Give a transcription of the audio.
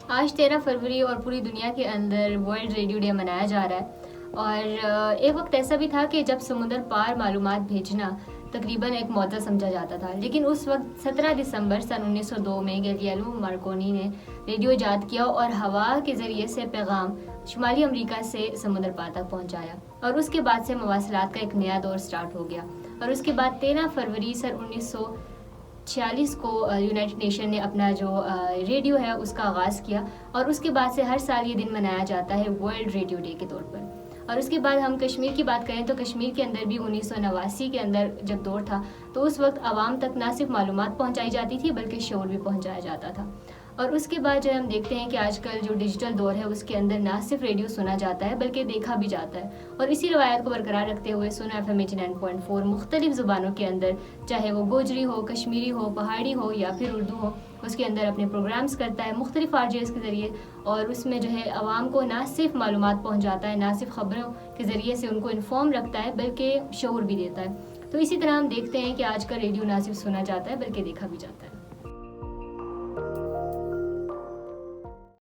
آج 13 فروری اور پوری دنیا کے اندر ورلڈ ریڈیو ڈے منایا جا رہا ہے. اور ایک وقت ایسا بھی تھا کہ جب سمندر پار معلومات بھیجنا تقریباً ایک معجزہ سمجھا جاتا تھا. لیکن اس وقت 17 دسمبر سن 1902 میں گیلیلیو مارکونی نے ریڈیو ایجاد کیا اور ہوا کے ذریعے سے پیغام شمالی امریکہ سے سمندر پار تک پہنچایا. اور اس کے بعد سے مواصلات کا ایک نیا دور سٹارٹ ہو گیا. اور اس کے بعد 13 فروری سن 1946 کو یونائٹڈ نیشن نے اپنا جو ریڈیو ہے اس کا آغاز کیا. اور اس کے بعد سے ہر سال یہ دن منایا جاتا ہے ورلڈ ریڈیو ڈے کے طور پر. اور اس کے بعد ہم کشمیر کی بات کریں تو کشمیر کے اندر بھی 1989 کے اندر جب دور تھا تو اس وقت عوام تک نہ صرف معلومات پہنچائی جاتی تھی بلکہ شعور بھی پہنچایا جاتا تھا. اور اس کے بعد جو ہم دیکھتے ہیں کہ آج کل جو ڈیجیٹل دور ہے اس کے اندر نہ صرف ریڈیو سنا جاتا ہے بلکہ دیکھا بھی جاتا ہے. اور اسی روایت کو برقرار رکھتے ہوئے سونا FM 89.4 مختلف زبانوں کے اندر چاہے وہ گوجری ہو، کشمیری ہو، پہاڑی ہو یا پھر اردو ہو اس کے اندر اپنے پروگرامز کرتا ہے مختلف RJs کے ذریعے. اور اس میں جو ہے عوام کو نہ صرف معلومات پہنچاتا ہے، نہ صرف خبروں کے ذریعے سے ان کو انفارم رکھتا ہے بلکہ شعور بھی دیتا ہے. تو اسی طرح ہم دیکھتے ہیں کہ آج کا ریڈیو نہ صرف سنا جاتا ہے بلکہ دیکھا بھی جاتا ہے.